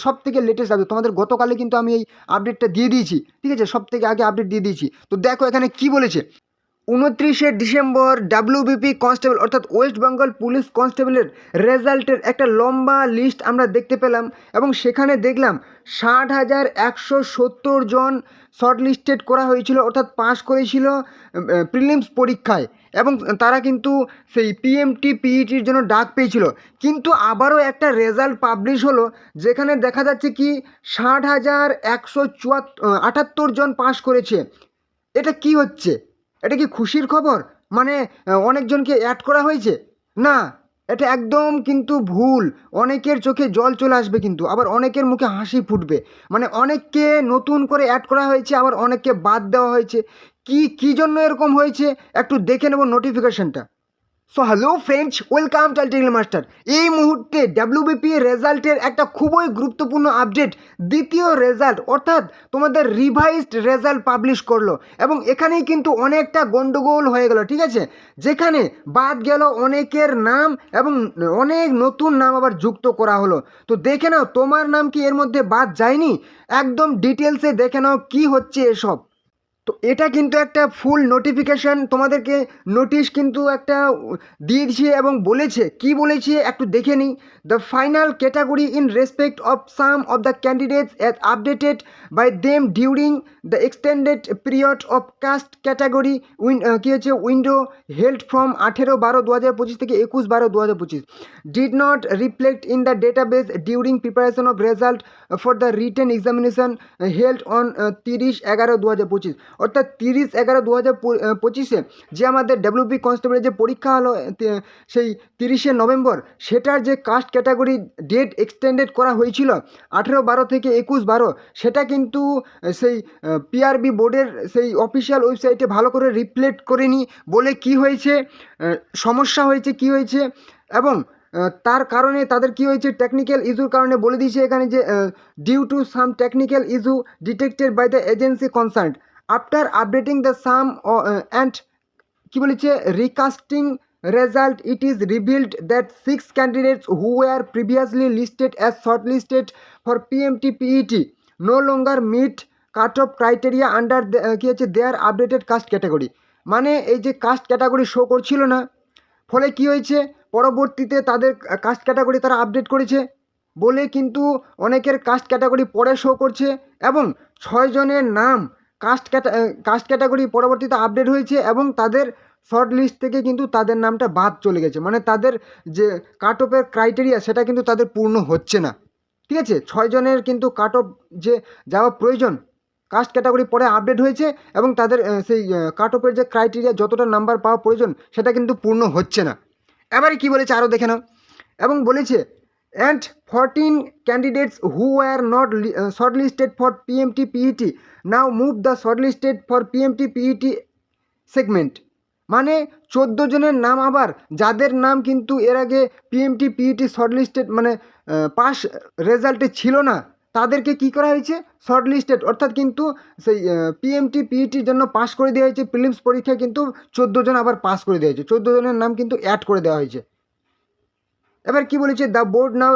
সব থেকে latest update তোমাদের গতকালে কিন্তু আমি এই আপডেটটা দিয়ে দিয়েছি, ঠিক আছে, সব থেকে আগে আপডেট দিয়ে দিয়েছি। তো দেখো এখানে কি বলেছে, 29শে ডিসেম্বর ডাব্লিউবিপি কনস্টেবল অর্থাৎ ওয়েস্ট বেঙ্গল পুলিশ কনস্টেবলের রেজাল্টের একটা লম্বা লিস্ট আমরা দেখতে পেলাম এবং সেখানে দেখলাম 60,170 জন শর্ট লিস্টেড করা হয়েছিল, অর্থাৎ পাস করেছিল প্রিলিমস পরীক্ষায় এবং তারা কিন্তু সেই পিএমটি পিইটির জন্য ডাক পেয়েছিল। কিন্তু আবারও একটা রেজাল্ট পাবলিশ হলো যেখানে দেখা যাচ্ছে কি 60,178 জন পাস করেছে। এটা কি হচ্ছে? এটা কি খুশির খবর? মানে অনেকজনকে অ্যাড করা হয়েছে? না, এটা একদম কিন্তু ভুল। অনেকের চোখে জল চলে আসবে, কিন্তু আবার অনেকের মুখে হাসি ফুটবে। মানে অনেককে নতুন করে অ্যাড করা হয়েছে, আবার অনেককে বাদ দেওয়া হয়েছে। কী জন্য এরকম হয়েছে একটু দেখে নেব নোটিফিকেশনটা। So hello friends, welcome to technical master. এই মুহূর্তে ডাব্লিউবিপি রেজাল্টের একটা খুবই গুরুত্বপূর্ণ আপডেট, দ্বিতীয় রেজাল্ট অর্থাৎ তোমাদের রিভাইজড রেজাল্ট পাবলিশ করলো এবং এখানেই কিন্তু অনেকটা গন্ডগোল হয়ে গেল, ঠিক আছে, যেখানে বাদ গেল অনেকের নাম এবং অনেক নতুন নাম আবার যুক্ত করা হলো। তো দেখে নাও তোমার নাম কি এর মধ্যে বাদ যায়নি, একদম ডিটেলসে দেখে নাও কি হচ্ছে এসব। তো এটা কিন্তু একটা ফুল নোটিফিকেশান, তোমাদেরকে নোটিশ কিন্তু একটা দিয়েছে এবং বলেছে কি বলেছে একটু দেখে নিই। The final category in respect of some of the candidates as updated by them during the extended period of caste category কী হচ্ছে উইন্ডো হেল্ড ফ্রম 18/12/2025 থেকে 21/12/2025 did not reflect in the database during preparation of result for the written examination held on 30/11/2025। অর্থাৎ 30/11/2025 যে আমাদের WB কনস্টেবলের যে পরীক্ষা হলো সেই 30শে নভেম্বর, সেটার যে কাস্ট ক্যাটাগরি ডেট এক্সটেন্ডেড করা হয়েছিল 18/12 থেকে 21/12, সেটা কিন্তু সেই পিআরবি বোর্ডের সেই অফিসিয়াল ওয়েবসাইটে ভালো করে রিফ্লেক্ট করেনি বলে কি হয়েছে, সমস্যা হয়েছে কি হয়েছে এবং তার কারণে তাদের কি হয়েছে, টেকনিক্যাল ইস্যুর কারণে বলে দিয়েছে এখানে যে due to some technical issue detected by the agency concern after updating the some and কি বলেছে রিকাস্টিং result it is revealed that 6 candidates who were previously listed as shortlisted for PMT PET no longer meet cut-off criteria under কি হচ্ছে their updated caste category। মানে এই যে caste category show করছিল না, ফলে কি হয়েছে পরবর্তীতে তাদের কাস্ট ক্যাটাগরি তারা আপডেট করেছে বলে কিন্তু অনেকের কাস্ট ক্যাটাগরি পরে শো করছে এবং 6 জনের নাম কাস্ট ক্যাটাগরি পরবর্তীতে আপডেট হয়েছে এবং তাদের শর্ট লিস্ট থেকে কিন্তু তাদের নামটা বাদ চলে গেছে। মানে তাদের যে কাট অফের ক্রাইটেরিয়া সেটা কিন্তু তাদের পূর্ণ হচ্ছে না, ঠিক আছে। 6 জনের কিন্তু কাট অফ যে যাওয়া প্রয়োজন, কাস্ট ক্যাটাগরি পরে আপডেট হয়েছে এবং তাদের সেই কাট অফের যে ক্রাইটেরিয়া যতটা নাম্বার পাওয়া প্রয়োজন সেটা কিন্তু পূর্ণ হচ্ছে না। এবারে কী বলেছে আরও দেখে নাও এবং বলেছে and 14 candidates who were not shortlisted for PMT PET now move the shortlisted for PMT PET segment। মানে 14 জনের নাম আবার যাদের নাম কিন্তু এর আগে পিএমটি পিইটি শর্টলিস্টেড মানে পাস রেজাল্টে ছিল না, তাদেরকে কি করা হয়েছে শর্টলিস্টেড, অর্থাৎ কিন্তু সেই পিএমটি পিইটির জন্য পাস করে দেওয়া হয়েছে প্রিলিমস পরীক্ষায়, কিন্তু 14 জন আবার পাস করে দেওয়া হয়েছে, 14 জনের নাম কিন্তু অ্যাড করে দেওয়া হয়েছে। এবার কি বলেছে দ্য বোর্ড নাও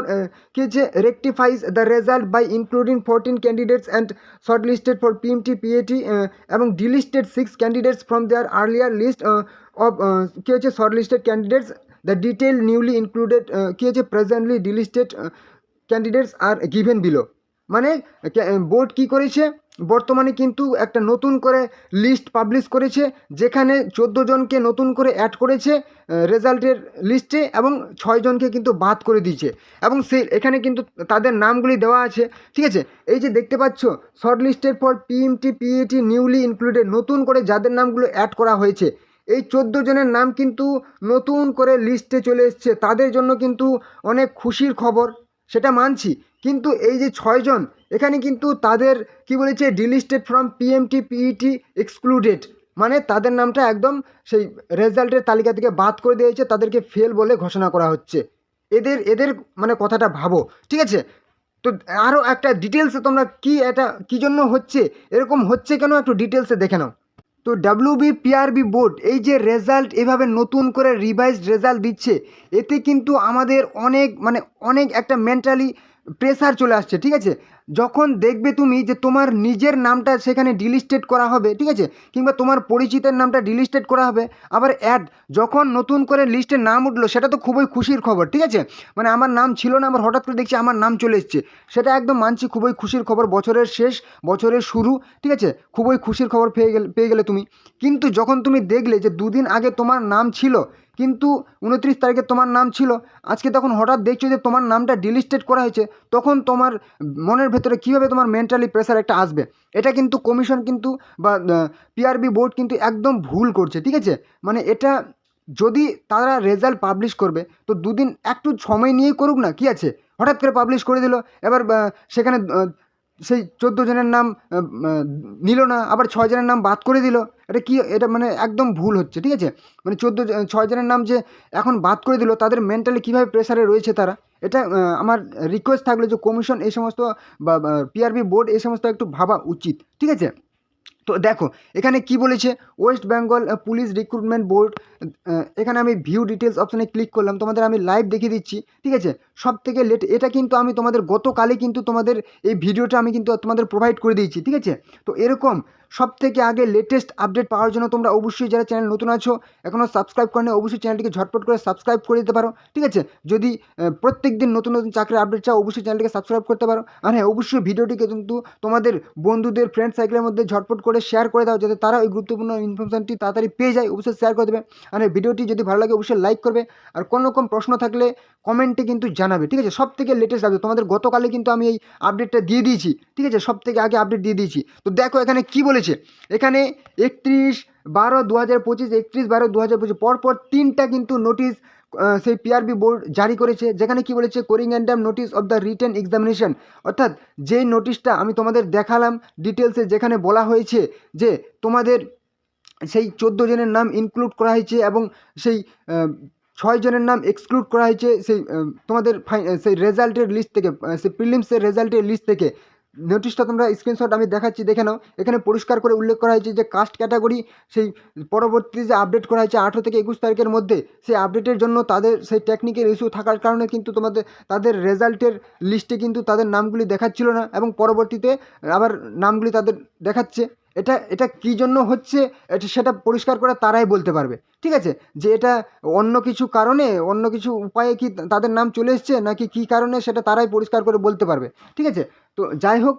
কি হচ্ছে rectifies the result by including 14 candidates and shortlisted for PMT PAT এবং delisted 6 candidates from their earlier list of কি হচ্ছে shortlisted candidates the detail newly included কি হচ্ছে presently delisted candidates are given below. মানে board কি করেছে বর্তমানে কিন্তু একটা নতুন করে লিস্ট পাবলিশ করেছে যেখানে 14 জনকে নতুন করে অ্যাড করেছে রেজাল্টের লিস্টে এবং 6 জনকে কিন্তু বাদ করে দিয়েছে এবং সেই এখানে কিন্তু তাদের নামগুলি দেওয়া আছে, ঠিক আছে। এই যে দেখতে পাচ্ছ short listed for PMT PAT newly included, নতুন করে যাদের নামগুলো অ্যাড করা হয়েছে এই 14 জনের নাম কিন্তু নতুন করে লিস্টে চলে এসছে, তাদের জন্য কিন্তু অনেক খুশির খবর, সেটা মানছি। কিন্তু এই যে 6 জন এখানে কিন্তু তাদের কি বলেছে delisted from PMT PET excluded, মানে তাদের নামটা একদম সেই রেজাল্টের তালিকা থেকে বাদ করে দেওয়া হয়েছে, তাদেরকে ফেল বলে ঘোষণা করা হচ্ছে। এদের মানে কথাটা ভাবো, ঠিক আছে। তো আরও একটা ডিটেলসে তোমরা কি এটা কী জন্য হচ্ছে, এরকম হচ্ছে কেন একটু ডিটেলসে দেখে নাও। তো ডাব্লিউবি পিআরবি বোর্ড এই যে রেজাল্ট এভাবে নতুন করে রিভাইজড রেজাল্ট দিচ্ছে, এতে কিন্তু আমাদের অনেক একটা মেন্টালি প্রেসার চলে আসছে, ঠিক আছে। যখন দেখবে তুমি যে তোমার নিজের নামটা সেখানে ডিলিস্টেড করা হবে, ঠিক আছে, কিংবা তোমার পরিচিতের নামটা ডিলিস্টেড করা হবে, আবার অ্যাড যখন নতুন করে লিস্টে নাম উঠলো, সেটা তো খুবই খুশির খবর, ঠিক আছে। মানে আমার নাম ছিল না, আবার হঠাৎ করে দেখছি আমার নাম চলে এসছে, সেটা একদম মানছি খুবই খুশির খবর, বছরের শেষ, বছরের শুরু, ঠিক আছে, খুবই খুশির খবর পেয়ে গেলে তুমি। কিন্তু যখন তুমি দেখলে যে দুদিন আগে তোমার নাম ছিল, কিন্তু 29 তারিখে তোমার নাম ছিল, আজকে তখন হঠাৎ দেখছো যে তোমার নামটা ডিলিস্টেড করা হয়েছে, তখন তোমার মনের ভেতরে কীভাবে তোমার মেন্টালি প্রেশার একটা আসবে। এটা কিন্তু কমিশন কিন্তু বা পিআরবি বোর্ড কিন্তু একদম ভুল করছে, ঠিক আছে। মানে এটা যদি তারা রেজাল্ট পাবলিশ করবে তো দুদিন একটু সময় নিয়েই করুক না, কি আছে, হঠাৎ করে পাবলিশ করে দিল, এবার সেখানে সেই 14 জনের নাম নিল না, আবার 6 জনের নাম বাদ করে দিল। এটা কি, এটা মানে একদম ভুল হচ্ছে, ঠিক আছে। মানে 6 জনের নাম যে এখন বাদ করে দিল, তাদের মেন্টালি কীভাবে প্রেসারে রয়েছে তারা। এটা আমার রিকোয়েস্ট থাকলে যে কমিশন এই সমস্ত বা পিআরবি বোর্ড এই সমস্ত একটু ভাবা উচিত, ঠিক আছে। তো দেখো এখানে কি বলেছে, West Bengal police recruitment board, এখানে আমি ভিউ ডিটেলস অপশানে ক্লিক করলাম, তোমাদের আমি লাইভ দেখিয়ে দিচ্ছি, ঠিক আছে। সব থেকে এটা কিন্তু আমি তোমাদের গতকালই কিন্তু তোমাদের এই ভিডিওটা আমি কিন্তু তোমাদের প্রোভাইড করে দিয়েছি, ঠিক আছে। তো এরকম সব থেকে আগে লেটেস্ট আপডেট পাওয়ার জন্য তোমরা অবশ্যই যারা চ্যানেল নতুন আছো এখনও সাবস্ক্রাইব করে অবশ্যই চ্যানেলটিকে ঝটপট করে সাবস্ক্রাইব করে দিতে পারো, ঠিক আছে। যদি প্রত্যেক দিন নতুন নতুন চাকরির আপডেট চাও অবশ্যই চ্যানেলটিকে সাবস্ক্রাইব করতে পারো। আর হ্যাঁ, অবশ্যই ভিডিওটিকে কিন্তু তোমাদের বন্ধুদের ফ্রেন্ড সার্কেলের মধ্যে ঝটপট করে শেয়ার করে দাও, যাতে তারা ওই গুরুত্বপূর্ণ ইনফরমেশনটি তাড়াতাড়ি পেয়ে যায়, অবশ্যই শেয়ার করে দেবে। আর ভিডিওটি যদি ভালো লাগে অবশ্যই লাইক করবে, আর কোনো রকম প্রশ্ন থাকলে কমেন্টে কিন্তু জানাবে, ঠিক আছে। সব থেকে লেটেস্ট আপডেট তোমাদের গতকালে কিন্তু আমি এই আপডেটটা দিয়ে দিয়েছি, ঠিক আছে, সব থেকে আগে আপডেট দিয়ে দিয়েছি। তো দেখো এখানে কি বলেছে, এখানে 31/12/2025, 31/12/2025 পরপর 3টা কিন্তু নোটিশ সেই পিআরবি বোর্ড জারি করেছে, যেখানে কি বলেছে, corrigendum notice of the written examination, অর্থাৎ যেই নোটিশটা আমি তোমাদের দেখালাম ডিটেলসে, যেখানে বলা হয়েছে যে তোমাদের সেই 14 জনের নাম ইনক্লুড করা হয়েছে এবং সেই 6 জনের নাম এক্সক্লুড করা হয়েছে সেই তোমাদের সেই রেজাল্টের লিস্ট থেকে, সেই প্রিলিমসের রেজাল্টের লিস্ট থেকে। নোটিশটা তোমরা স্ক্রিনশট আমি দেখাচ্ছি, দেখে নাও। এখানে পরিষ্কার করে উল্লেখ করা হয়েছে যে কাস্ট ক্যাটাগরি সেই পরবর্তী যে আপডেট করা হয়েছে 18 থেকে 21 তারিখের মধ্যে, সেই আপডেটের জন্য তাদের সেই টেকনিক্যাল ইস্যু থাকার কারণে কিন্তু তাদের রেজাল্টের লিস্টে কিন্তু তাদের নামগুলি দেখাচ্ছিল না, এবং পরবর্তীতে আবার নামগুলি তাদের দেখাচ্ছে। এটা কী জন্য হচ্ছে সেটা পরিষ্কার করে তারাই বলতে পারবে, ঠিক আছে, যে এটা অন্য কিছু কারণে, অন্য কিছু উপায়ে কি তাদের নাম চলে এসছে, নাকি কী কারণে, সেটা তারাই পরিষ্কার করে বলতে পারবে, ঠিক আছে। তো যাই হোক,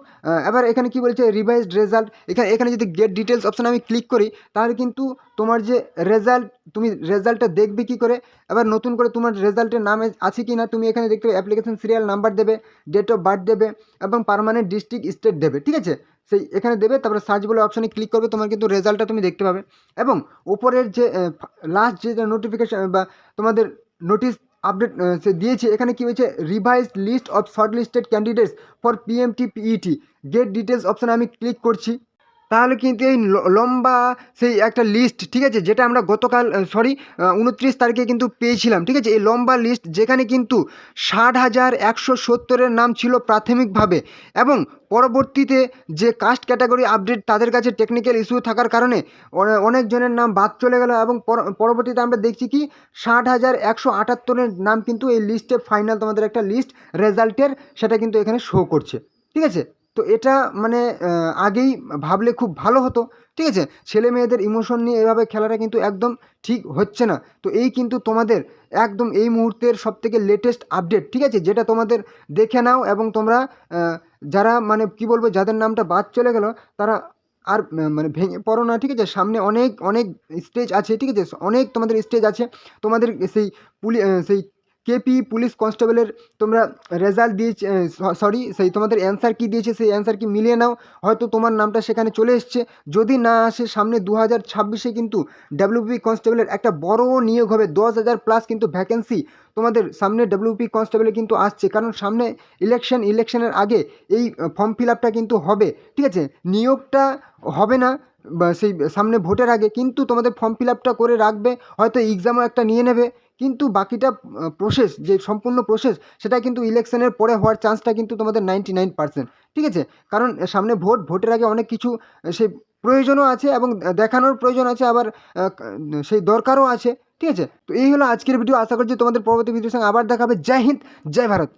এবার এখানে কি বলেছে, রিভাইজড রেজাল্ট, এখানে যদি গেট ডিটেলস অপশানে আমি ক্লিক করি, তাহলে কিন্তু তোমার যে রেজাল্ট, তুমি রেজাল্টটা দেখবে কী করে, এবার নতুন করে তোমার রেজাল্টের নামে আছে কি না তুমি এখানে দেখতে পাবে। অ্যাপ্লিকেশন সিরিয়াল নাম্বার দেবে, ডেট অফ বার্থ দেবে, এবং পার্মানেন্ট ডিস্ট্রিক্ট স্টেট দেবে, ঠিক আছে, সেই এখানে দেবে। তারপরে সার্চ বলে অপশানে ক্লিক করবে, তোমার কিন্তু রেজাল্টটা তুমি দেখতে পাবে। এবং ওপরের যে লাস্ট যে নোটিফিকেশান বা তোমাদের নোটিশ আপডেট সে দিয়েছে, এখানে কী হয়েছে, revised list of shortlisted candidates for PMT PET, get details অপশানে আমি ক্লিক করছি। তাহলে কিন্তু এই লম্বা সেই একটা লিস্ট, ঠিক আছে, যেটা আমরা গতকাল 29 তারিখে কিন্তু পেয়েছিলাম, ঠিক আছে, এই লম্বা লিস্ট, যেখানে কিন্তু 60,170-এর নাম ছিল প্রাথমিকভাবে, এবং পরবর্তীতে যে কাস্ট ক্যাটাগরি আপডেট তাদের কাছে টেকনিক্যাল ইস্যু থাকার কারণে অনেকজনের নাম বাদ চলে গেল, এবং পরবর্তীতে আমরা দেখছি কি 60,178-এর নাম কিন্তু এই লিস্টে ফাইনাল তোমাদের একটা লিস্ট রেজাল্টের, সেটা কিন্তু এখানে শো করছে, ঠিক আছে। তো এটা মানে আগেই ভাবলে খুব ভালো হতো, ঠিক আছে। ছেলে মেয়েদের ইমোশন নিয়ে এভাবে খেলাটা কিন্তু একদম ঠিক হচ্ছে না। তো এই কিন্তু তোমাদের একদম এই মুহূর্তের সবথেকে লেটেস্ট আপডেট, ঠিক আছে, যেটা তোমাদের দেখে নাও, এবং তোমরা যারা মানে কি বলবো, যাদের নামটা বাদ চলে গেল, তারা আর মানে ভেঙে পড়ো না, ঠিক আছে। সামনে অনেক অনেক স্টেজ আছে, ঠিক আছে, অনেক তোমাদের স্টেজ আছে। তোমাদের সেই সেই কেপি পুলিশ কনস্টেবলের তোমরা রেজাল্ট দিয়েছে, সেই তোমাদের অ্যান্সার কী দিয়েছে, সেই অ্যান্সার কি মিলিয়ে নাও, হয়তো তোমার নামটা সেখানে চলে এসছে। যদি না আসে, সামনে 2026-এ কিন্তু ডাব্লিউপি কনস্টেবলের একটা বড় নিয়োগ হবে, 10,000+ কিন্তু ভ্যাকেন্সি তোমাদের সামনে ডাব্লিউপি কনস্টেবলে কিন্তু আসছে, কারণ সামনে ইলেকশনের আগে এই ফর্ম ফিল আপটা কিন্তু হবে, ঠিক আছে। নিয়োগটা হবে না বা সেই সামনে ভোটের আগে, কিন্তু তোমাদের ফর্ম ফিল আপটা করে রাখবে, হয়তো এক্সামও একটা নিয়ে নেবে, কিন্তু বাকিটা প্রসেস, যে সম্পূর্ণ প্রসেস, সেটা কিন্তু ইলেকশনের পরে হওয়ার চান্সটা কিন্তু তোমাদের 99%, ঠিক আছে। কারণ সামনে ভোটের আগে অনেক কিছু সেই প্রয়োজনও আছে, এবং দেখানোর প্রয়োজন আছে, আবার সেই দরকারও আছে, ঠিক আছে। তো এই হলো আজকের ভিডিও, আশা করছি তোমাদের পরবর্তী ভিডিওর সঙ্গে আবার দেখা হবে। জয় হিন্দ, জয় ভারত।